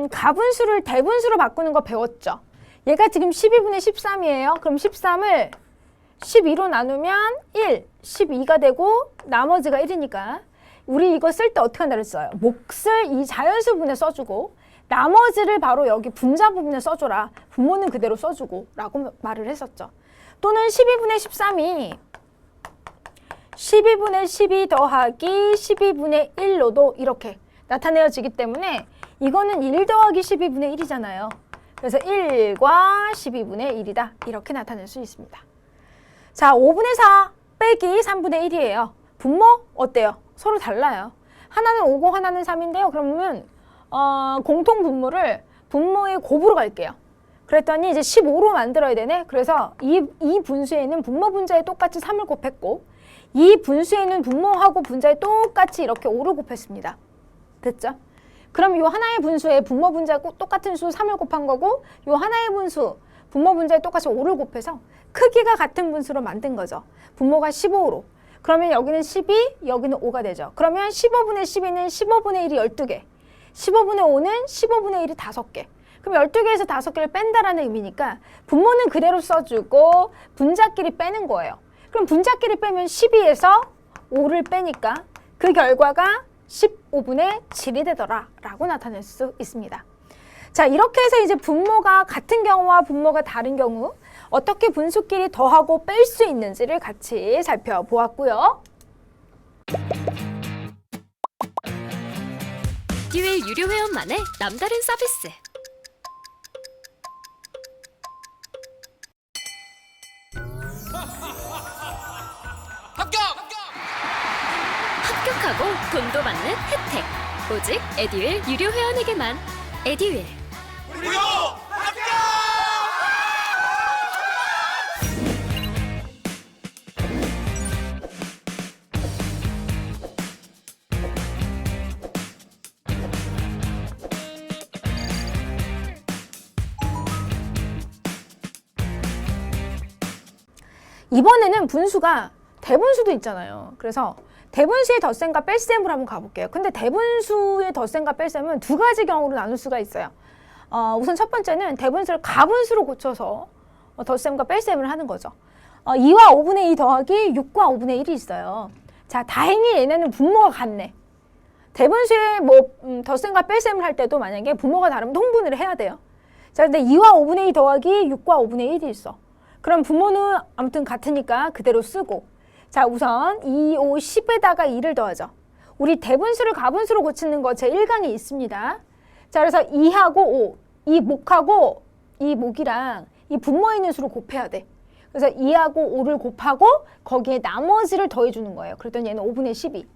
가분수를 대분수로 바꾸는 거 배웠죠. 얘가 지금 12분의 13이에요. 그럼 13을 12로 나누면 1, 12가 되고 나머지가 1이니까 우리 이거 쓸 때 어떻게 한다 그랬어요? 몫을 이 자연수분에 써주고 나머지를 바로 여기 분자 부분에 써줘라. 분모는 그대로 써주고 라고 말을 했었죠. 또는 12분의 13이 12분의 12 더하기 12분의 1로도 이렇게 나타내어지기 때문에 이거는 1 더하기 12분의 1이잖아요. 그래서 1과 12분의 1이다. 이렇게 나타낼 수 있습니다. 자, 5분의 4 빼기 3분의 1이에요. 분모 어때요? 서로 달라요. 하나는 5고 하나는 3인데요. 그러면 공통 분모를 분모의 곱으로 갈게요. 그랬더니 이제 15로 만들어야 되네. 그래서 이 분수에는 분모 분자에 똑같이 3을 곱했고 이 분수에는 분모하고 분자에 똑같이 이렇게 5를 곱했습니다. 됐죠? 그럼 이 하나의 분수에 분모 분자에 똑같은 수 3을 곱한 거고 이 하나의 분수 분모 분자에 똑같이 5를 곱해서 크기가 같은 분수로 만든 거죠. 분모가 15로. 그러면 여기는 12, 여기는 5가 되죠. 그러면 15분의 12는 15분의 1이 12개. 15분의 5는 15분의 1이 5개. 그럼 12개에서 5개를 뺀다라는 의미니까 분모는 그대로 써주고 분자끼리 빼는 거예요. 그럼 분자끼리 빼면 12에서 5를 빼니까 그 결과가 15분의 7이 되더라 라고 나타낼 수 있습니다. 자, 이렇게 해서 이제 분모가 같은 경우와 분모가 다른 경우 어떻게 분수끼리 더하고 뺄 수 있는지를 같이 살펴보았고요. 에듀윌 유료 회원만의 남다른 서비스. 합격하고 돈도 받는 혜택. 오직 에듀윌 유료 회원에게만. 에듀윌. 무료 합격! 이번에는 분수가 대분수도 있잖아요. 그래서 대분수의 덧셈과 뺄셈을 한번 가볼게요. 근데 대분수의 덧셈과 뺄셈은 두 가지 경우로 나눌 수가 있어요. 우선 첫 번째는 대분수를 가분수로 고쳐서 덧셈과 뺄셈을 하는 거죠. 2와 5분의 2 더하기 6과 5분의 1이 있어요. 자, 다행히 얘네는 분모가 같네. 대분수의 덧셈과 뺄셈을 할 때도 만약에 분모가 다르면 통분을 해야 돼요. 자, 근데 2와 5분의 2 더하기 6과 5분의 1이 있어. 그럼 분모는 아무튼 같으니까 그대로 쓰고, 자, 우선 2, 5, 10에다가 2를 더하죠. 우리 대분수를 가분수로 고치는 거 제1강에 있습니다. 자, 그래서 2하고 5, 이 목하고 이 목이랑 이 분모에 있는 수를 곱해야 돼. 그래서 2하고 5를 곱하고 거기에 나머지를 더해주는 거예요. 그랬더니 얘는 5분의 12.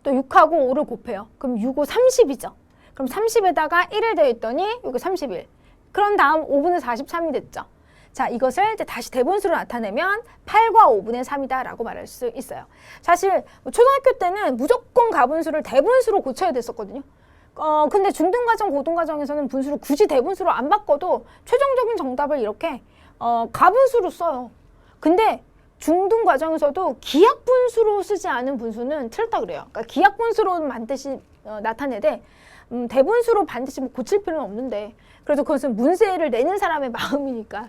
또 6하고 5를 곱해요. 그럼 6, 5, 30이죠. 그럼 30에다가 1을 더했더니 여기 31. 그런 다음 5분의 43이 됐죠. 자, 이것을 이제 다시 대분수로 나타내면 8과 5분의 3이다 라고 말할 수 있어요. 사실 초등학교 때는 무조건 가분수를 대분수로 고쳐야 됐었거든요. 근데 중등과정, 고등과정에서는 분수를 굳이 대분수로 안 바꿔도 최종적인 정답을 이렇게 가분수로 써요. 근데 중등과정에서도 기하분수로 쓰지 않은 분수는 틀렸다 그래요. 그러니까 기하분수로 반드시 나타내되 대분수로 반드시 고칠 필요는 없는데, 그래도 그것은 문제를 내는 사람의 마음이니까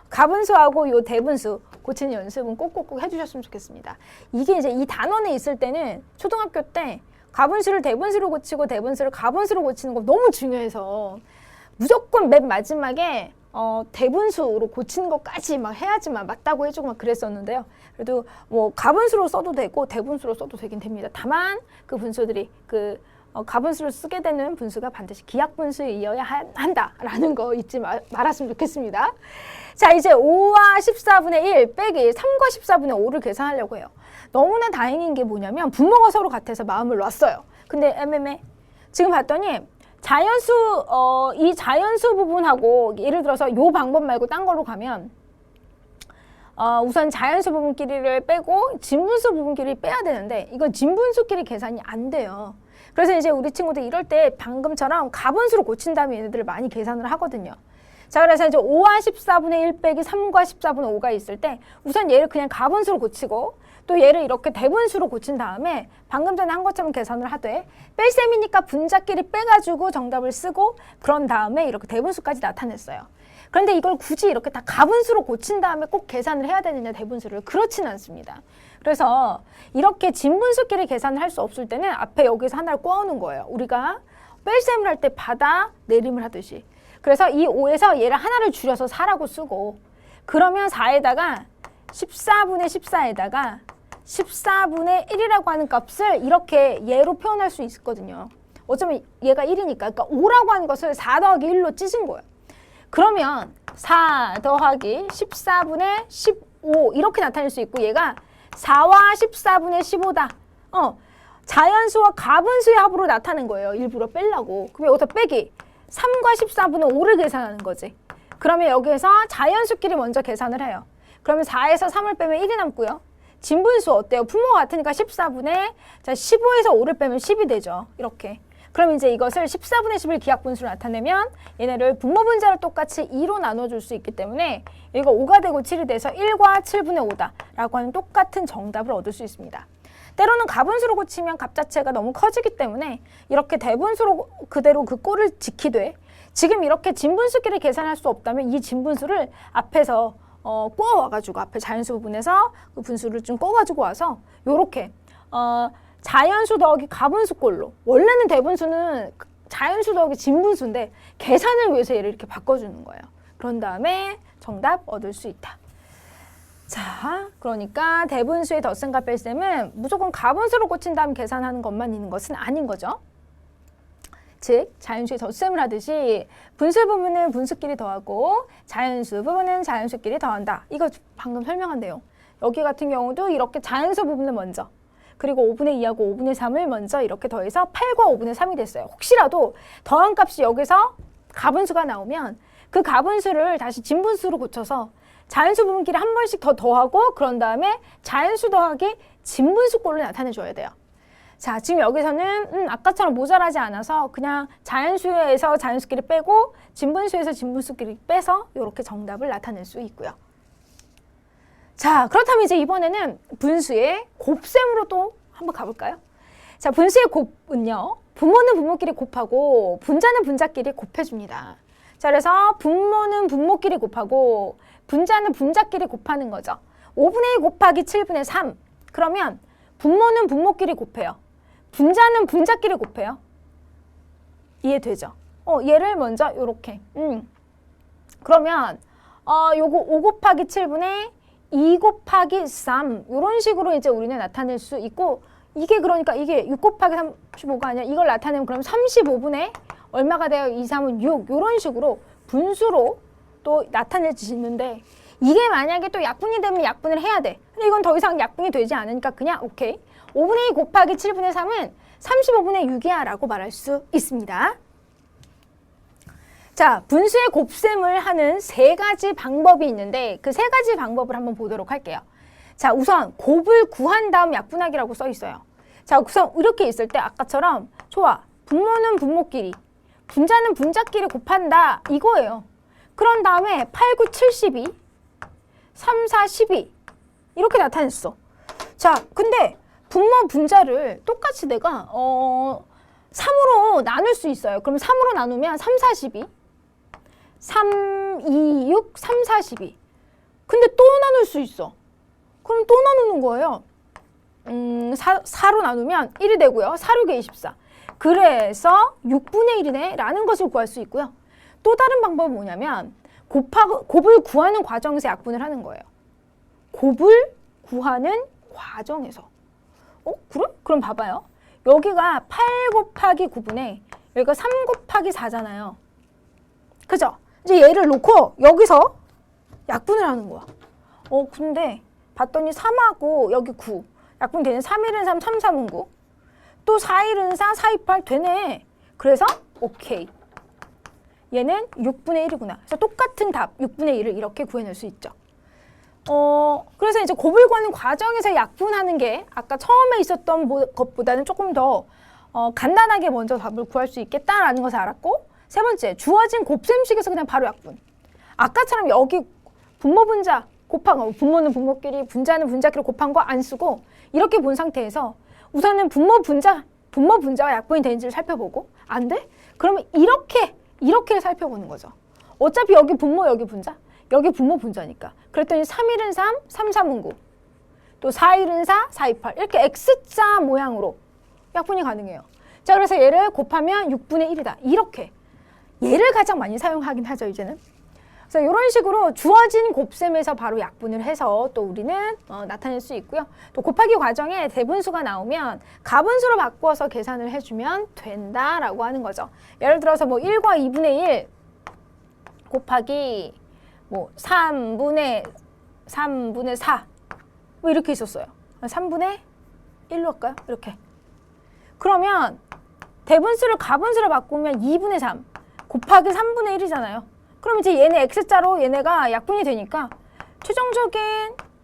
가분수하고 요 대분수 고치는 연습은 꼭꼭꼭 해주셨으면 좋겠습니다. 이게 이제 이 단원에 있을 때는 초등학교 때 가분수를 대분수로 고치고 대분수를 가분수로 고치는 거 너무 중요해서 무조건 맨 마지막에 대분수로 고치는 것까지 막 해야지만 맞다고 해주고 막 그랬었는데요. 그래도 뭐 가분수로 써도 되고 대분수로 써도 되긴 됩니다. 다만 그 분수들이 가분수를 쓰게 되는 분수가 반드시 기하분수에 이어야 한다라는 거 잊지 말았으면 좋겠습니다. 자, 이제 5와 14분의 1 빼기 3과 14분의 5를 계산하려고 해요. 너무나 다행인 게 뭐냐면 분모가 서로 같아서 마음을 놨어요. 근데 애매해. 지금 봤더니 자연수, 이 자연수 부분하고 예를 들어서 요 방법 말고 딴 걸로 가면 우선 자연수 부분끼리를 빼고 진분수 부분끼리 빼야 되는데 이건 진분수끼리 계산이 안 돼요. 그래서 이제 우리 친구들 이럴 때 방금처럼 가분수로 고친 다음에 얘네들을 많이 계산을 하거든요. 자, 그래서 이제 5와 14분의 1 빼기 3과 14분의 5가 있을 때 우선 얘를 그냥 가분수로 고치고 또 얘를 이렇게 대분수로 고친 다음에 방금 전에 한 것처럼 계산을 하되 뺄셈이니까 분자끼리 빼가지고 정답을 쓰고 그런 다음에 이렇게 대분수까지 나타냈어요. 그런데 이걸 굳이 이렇게 다 가분수로 고친 다음에 꼭 계산을 해야 되느냐 대분수를, 그렇지는 않습니다. 그래서 이렇게 진분수끼리 계산을 할 수 없을 때는 앞에 여기서 하나를 꼬아오는 거예요. 우리가 뺄셈을 할 때 받아 내림을 하듯이. 그래서 이 5에서 얘를 하나를 줄여서 4라고 쓰고, 그러면 4에다가 14분의 14에다가 14분의 1이라고 하는 값을 이렇게 얘로 표현할 수 있거든요. 어쩌면 얘가 1이니까. 그러니까 5라고 하는 것을 4 더하기 1로 찢은 거예요. 그러면 4 더하기 14분의 15 이렇게 나타낼 수 있고, 얘가 4와 14분의 15다. 자연수와 가분수의 합으로 나타낸 거예요. 일부러 빼려고. 그럼 여기서 빼기 3과 14분의 5를 계산하는 거지. 그러면 여기에서 자연수끼리 먼저 계산을 해요. 그러면 4에서 3을 빼면 1이 남고요. 진분수 어때요? 분모가 같으니까 14분의 15에서 5를 빼면 10이 되죠. 이렇게. 그럼 이제 이것을 14분의 10을 기하분수로 나타내면 얘네를 분모분자를 똑같이 2로 나눠줄 수 있기 때문에 이거 5가 되고 7이 돼서 1과 7분의 5다 라고 하는 똑같은 정답을 얻을 수 있습니다. 때로는 가분수로 고치면 값 자체가 너무 커지기 때문에 이렇게 대분수로 그대로 그 꼴을 지키되, 지금 이렇게 진분수끼리 계산할 수 없다면 이 진분수를 앞에서 꼬아와가지고 앞에 자연수 부분에서 그 분수를 좀 꼬아가지고 와서 요렇게 자연수 더하기 가분수 꼴로. 원래는 대분수는 자연수 더하기 진분수인데 계산을 위해서 얘를 이렇게 바꿔주는 거예요. 그런 다음에 정답 얻을 수 있다. 자, 그러니까 대분수의 덧셈과 뺄셈은 무조건 가분수로 고친 다음 계산하는 것만 있는 것은 아닌 거죠. 즉, 자연수의 덧셈을 하듯이 분수 부분은 분수끼리 더하고 자연수 부분은 자연수끼리 더한다. 이거 방금 설명한 내용. 여기 같은 경우도 이렇게 자연수 부분을 먼저, 그리고 5분의 2하고 5분의 3을 먼저 이렇게 더해서 8과 5분의 3이 됐어요. 혹시라도 더한 값이 여기서 가분수가 나오면 그 가분수를 다시 진분수로 고쳐서 자연수 부분끼리 한 번씩 더 더하고 그런 다음에 자연수 더하기 진분수 꼴로 나타내줘야 돼요. 자, 지금 여기서는 아까처럼 모자라지 않아서 그냥 자연수에서 자연수끼리 빼고 진분수에서 진분수끼리 빼서 이렇게 정답을 나타낼 수 있고요. 자, 그렇다면 이제 이번에는 분수의 곱셈으로 또 한번 가볼까요? 자, 분수의 곱은요, 분모는 분모끼리 곱하고 분자는 분자끼리 곱해줍니다. 자, 그래서 분모는 분모끼리 곱하고 분자는 분자끼리 곱하는 거죠. 5분의 2 곱하기 7분의 3. 그러면 분모는 분모끼리 곱해요. 분자는 분자끼리 곱해요. 이해되죠? 얘를 먼저 요렇게. 그러면 요거 5 곱하기 7분의 2 곱하기 3 이런 식으로 이제 우리는 나타낼 수 있고, 이게 그러니까 이게 6 곱하기 35가 아니라 이걸 나타내면 그럼 35분의 얼마가 돼요? 2, 3은 6 이런 식으로 분수로 또 나타낼 수 있는데, 이게 만약에 또 약분이 되면 약분을 해야 돼. 근데 이건 더 이상 약분이 되지 않으니까 그냥 오케이. 5분의 2 곱하기 7분의 3은 35분의 6이야 라고 말할 수 있습니다. 자, 분수의 곱셈을 하는 세 가지 방법이 있는데 그 세 가지 방법을 한번 보도록 할게요. 자, 우선 곱을 구한 다음 약분하기라고 써 있어요. 자, 우선 이렇게 있을 때 아까처럼 좋아, 분모는 분모끼리, 분자는 분자끼리 곱한다 이거예요. 그런 다음에 8, 9, 7, 12, 3, 4, 12 이렇게 나타냈어. 자, 근데 분모 분자를 똑같이 내가 3으로 나눌 수 있어요. 그럼 3으로 나누면 3, 4, 12 3, 2, 6, 3, 4, 12 근데 또 나눌 수 있어. 그럼 또 나누는 거예요. 4로 나누면 1이 되고요. 4, 6에 24 그래서 6분의 1이네 라는 것을 구할 수 있고요. 또 다른 방법은 뭐냐면 곱을 구하는 과정에서 약분을 하는 거예요. 곱을 구하는 과정에서. 그래? 그럼 봐봐요. 여기가 8 곱하기 9분의 여기가 3 곱하기 4잖아요. 그죠? 이제 얘를 놓고 여기서 약분을 하는 거야. 근데 봤더니 3하고 여기 9 약분 되네. 3, 1은 3, 3, 3은 9 또 4, 1은 4, 4, 2, 8 되네. 그래서 오케이. 얘는 6분의 1이구나. 그래서 똑같은 답 6분의 1을 이렇게 구해낼 수 있죠. 그래서 이제 곱을 구하는 과정에서 약분하는 게 아까 처음에 있었던 것보다는 조금 더 간단하게 먼저 답을 구할 수 있겠다라는 것을 알았고, 세 번째, 주어진 곱셈식에서 그냥 바로 약분. 아까처럼 여기 분모 분자 곱한 거, 분모는 분모끼리, 분자는 분자끼리 곱한 거 안 쓰고 이렇게 본 상태에서 우선은 분모 분자가 약분이 되는지를 살펴보고, 안 돼? 그러면 이렇게 살펴보는 거죠. 어차피 여기 분모, 여기 분자, 여기 분모 분자니까. 그랬더니 3, 1은 3, 3, 3은 9 또 4, 1은 4, 4, 2, 8 이렇게 X자 모양으로 약분이 가능해요. 자, 그래서 얘를 곱하면 6분의 1이다. 이렇게. 얘를 가장 많이 사용하긴 하죠, 이제는. 그래서 이런 식으로 주어진 곱셈에서 바로 약분을 해서 또 우리는 나타낼 수 있고요. 또 곱하기 과정에 대분수가 나오면 가분수로 바꾸어서 계산을 해주면 된다라고 하는 거죠. 예를 들어서 뭐 1과 2분의 1 곱하기 뭐 3분의 4 뭐 이렇게 있었어요. 3분의 1로 할까요? 이렇게. 그러면 대분수를 가분수로 바꾸면 2분의 3 곱하기 3분의 1이잖아요. 그럼 이제 얘네 X자로 얘네가 약분이 되니까 최종적인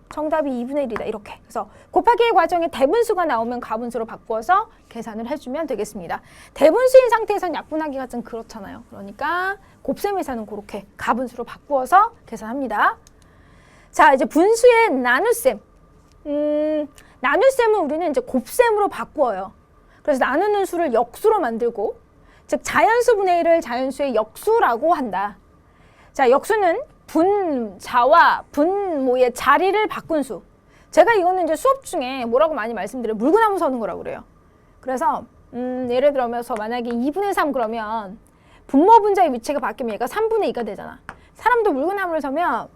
정답이 2분의 1이다. 이렇게. 그래서 곱하기의 과정에 대분수가 나오면 가분수로 바꾸어서 계산을 해주면 되겠습니다. 대분수인 상태에서는 약분하기가 좀 그렇잖아요. 그러니까 곱셈에서는 그렇게 가분수로 바꾸어서 계산합니다. 자, 이제 분수의 나눗셈. 나눗셈은 우리는 이제 곱셈으로 바꾸어요. 그래서 나누는 수를 역수로 만들고, 즉 자연수분의 1을 자연수의 역수라고 한다. 자, 역수는 분자와 분모의 자리를 바꾼 수. 제가 이거는 이제 수업 중에 뭐라고 많이 말씀드려요? 물구나무 서는 거라고 그래요. 그래서 예를 들어서 만약에 2분의 3 그러면 분모 분자의 위치가 바뀌면 얘가 3분의 2가 되잖아. 사람도 물구나무를 서면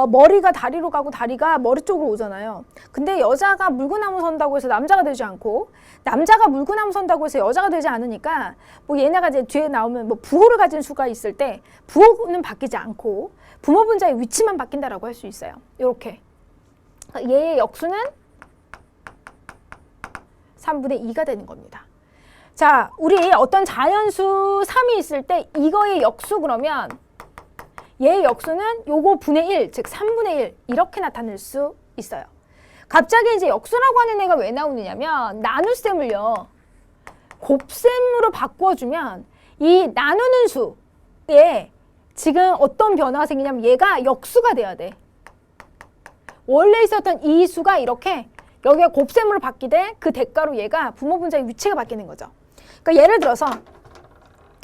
머리가 다리로 가고 다리가 머리 쪽으로 오잖아요. 근데 여자가 물구나무 선다고 해서 남자가 되지 않고 남자가 물구나무 선다고 해서 여자가 되지 않으니까 뭐 얘네가 이제 뒤에 나오면 뭐 부호를 가진 수가 있을 때 부호는 바뀌지 않고 분모 분자의 위치만 바뀐다라고 할 수 있어요. 이렇게 얘의 역수는 3분의 2가 되는 겁니다. 자, 우리 어떤 자연수 3이 있을 때 이거의 역수 그러면 얘의 역수는 요거 분의 1, 즉 3분의 1 이렇게 나타낼 수 있어요. 갑자기 이제 역수라고 하는 애가 왜 나오느냐면 나눗셈을요. 곱셈으로 바꿔주면 이 나누는 수에 지금 어떤 변화가 생기냐면 얘가 역수가 돼야 돼. 원래 있었던 이 수가 이렇게 여기가 곱셈으로 바뀌되 그 대가로 얘가 분모 분자의 위치가 바뀌는 거죠. 그러니까 예를 들어서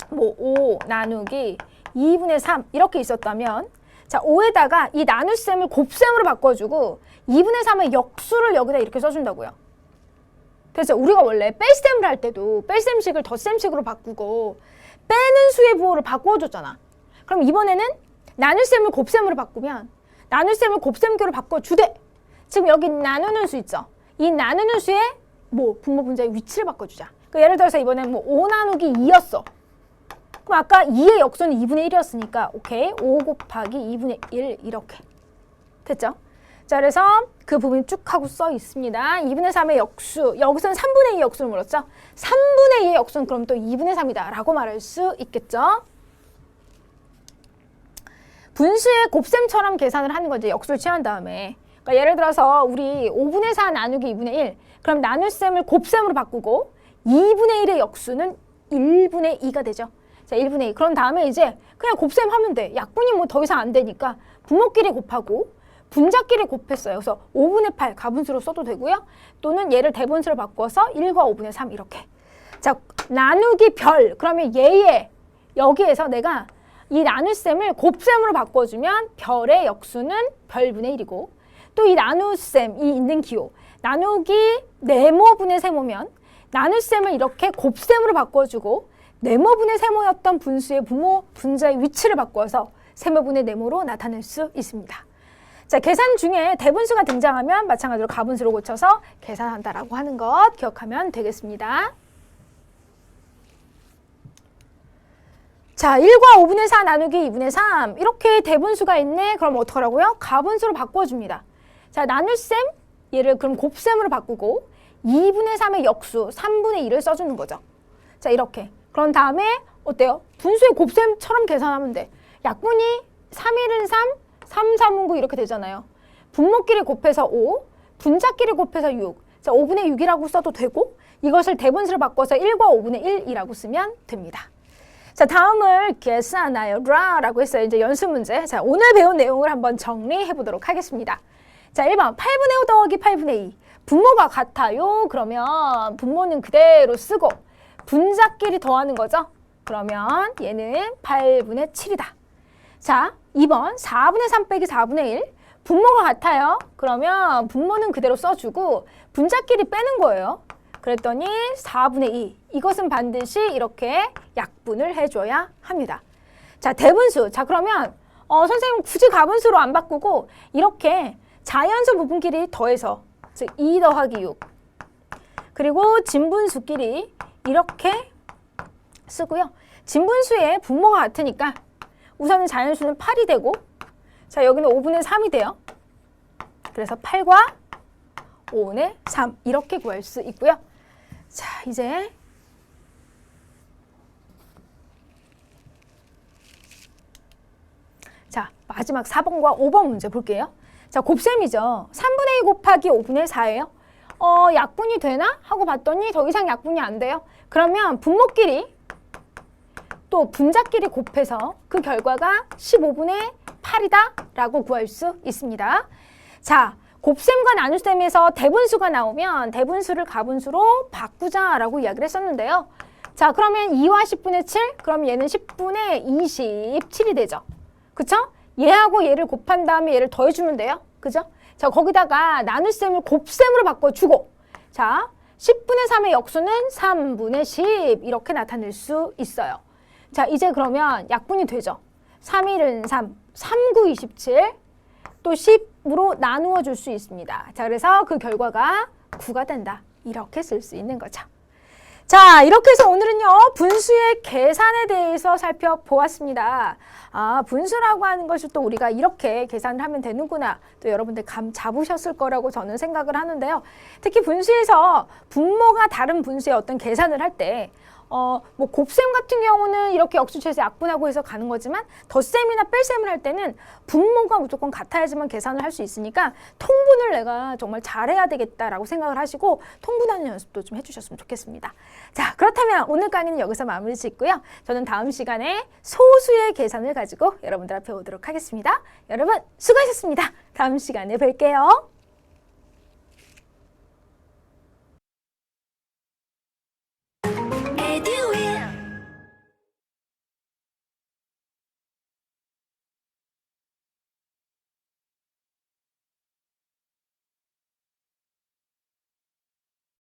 뭐 5 나누기 2분의 3 이렇게 있었다면 자 5에다가 이 나눗셈을 곱셈으로 바꿔주고 2분의 3의 역수를 여기다 이렇게 써준다고요. 그래서 우리가 원래 뺄셈을 할 때도 뺄셈식을 덧셈식으로 바꾸고 빼는 수의 부호를 바꿔줬잖아. 그럼 이번에는 나눗셈을 곱셈으로 바꾸면 나눗셈을 곱셈교로 바꿔주되 지금 여기 나누는 수 있죠. 이 나누는 수의 뭐 분모 분자의 위치를 바꿔주자. 그러니까 예를 들어서 이번엔 뭐 5 나누기 2였어. 그럼 아까 2의 역수는 2분의 1이었으니까 오케이 5 곱하기 2분의 1 이렇게 됐죠? 자 그래서 그 부분이 쭉 하고 써 있습니다. 2분의 3의 역수 여기서는 3분의 2의 역수를 물었죠? 3분의 2의 역수는 그럼 또 2분의 3이다 라고 말할 수 있겠죠? 분수의 곱셈처럼 계산을 하는 거지 역수를 취한 다음에 그러니까 예를 들어서 우리 5분의 4 나누기 2분의 1 그럼 나눗셈을 곱셈으로 바꾸고 2분의 1의 역수는 1분의 2가 되죠. 자, 1분의 2. 그런 다음에 이제 그냥 곱셈 하면 돼. 약분이 뭐 더 이상 안 되니까 분모끼리 곱하고 분자끼리 곱했어요. 그래서 5분의 8 가분수로 써도 되고요. 또는 얘를 대분수로 바꿔서 1과 5분의 3 이렇게. 자, 나누기 별. 그러면 얘의 여기에서 내가 이 나눗셈을 곱셈으로 바꿔주면 별의 역수는 별분의 1이고 또 이 나눗셈, 이 있는 기호. 나누기 네모분의 세모면 나눗셈을 이렇게 곱셈으로 바꿔주고 네모분의 세모였던 분수의 분모 분자의 위치를 바꿔서 세모분의 네모로 나타낼 수 있습니다. 자, 계산 중에 대분수가 등장하면 마찬가지로 가분수로 고쳐서 계산한다라고 하는 것 기억하면 되겠습니다. 자, 1과 5분의 4 나누기 2분의 3 이렇게 대분수가 있네. 그럼 어떡하라고요? 가분수로 바꿔줍니다. 자, 나눗셈 얘를 그럼 곱셈으로 바꾸고 2분의 3의 역수 3분의 2를 써주는 거죠. 자, 이렇게. 그런 다음에 어때요? 분수의 곱셈처럼 계산하면 돼. 약분이 3, 1은 3, 3, 3은 9 이렇게 되잖아요. 분모끼리 곱해서 5, 분자끼리 곱해서 6. 자, 5분의 6이라고 써도 되고 이것을 대분수로 바꿔서 1과 5분의 1이라고 쓰면 됩니다. 자, 다음을 계산하여라 라고 했어요. 이제 연습 문제. 자, 오늘 배운 내용을 한번 정리해 보도록 하겠습니다. 자, 1번 8분의 5 더하기 8분의 2. 분모가 같아요. 그러면 분모는 그대로 쓰고 분자끼리 더하는 거죠. 그러면 얘는 8분의 7이다. 자, 2번 4분의 3 빼기 4분의 1. 분모가 같아요. 그러면 분모는 그대로 써주고 분자끼리 빼는 거예요. 그랬더니 4분의 2. 이것은 반드시 이렇게 약분을 해줘야 합니다. 자, 대분수. 자, 그러면 선생님 굳이 가분수로 안 바꾸고 이렇게 자연수 부분끼리 더해서 즉 2 더하기 6 그리고 진분수끼리 이렇게 쓰고요. 진분수의 분모가 같으니까 우선은 자연수는 8이 되고 자 여기는 5분의 3이 돼요. 그래서 8과 5분의 3 이렇게 구할 수 있고요. 자 이제 자 마지막 4번과 5번 문제 볼게요. 자 곱셈이죠. 3분의 2 곱하기 5분의 4예요. 약분이 되나? 하고 봤더니 더 이상 약분이 안 돼요. 그러면 분모끼리 또 분자끼리 곱해서 그 결과가 15분의 8이다 라고 구할 수 있습니다. 자, 곱셈과 나눗셈에서 대분수가 나오면 대분수를 가분수로 바꾸자 라고 이야기를 했었는데요. 자, 그러면 2와 10분의 7? 그럼 얘는 10분의 27이 되죠. 그쵸? 얘하고 얘를 곱한 다음에 얘를 더해주면 돼요. 그죠? 자, 거기다가 나눗셈을 곱셈으로 바꿔주고 자, 10분의 3의 역수는 3분의 10 이렇게 나타낼 수 있어요. 자, 이제 그러면 약분이 되죠. 3, 1은 3, 3, 9, 27, 또 10으로 나누어 줄 수 있습니다. 자, 그래서 그 결과가 9가 된다. 이렇게 쓸 수 있는 거죠. 자, 이렇게 해서 오늘은요, 분수의 계산에 대해서 살펴보았습니다. 아, 분수라고 하는 것을 또 우리가 이렇게 계산을 하면 되는구나. 또 여러분들 감 잡으셨을 거라고 저는 생각을 하는데요. 특히 분수에서 분모가 다른 분수의 어떤 계산을 할 때, 뭐 곱셈 같은 경우는 이렇게 역수처에서 약분하고 해서 가는 거지만 덧셈이나 뺄셈을 할 때는 분모가 무조건 같아야지만 계산을 할 수 있으니까 통분을 내가 정말 잘해야 되겠다라고 생각을 하시고 통분하는 연습도 좀 해주셨으면 좋겠습니다. 자, 그렇다면 오늘 강의는 여기서 마무리 짓고요. 저는 다음 시간에 소수의 계산을 가지고 여러분들 앞에 오도록 하겠습니다. 여러분 수고하셨습니다. 다음 시간에 뵐게요.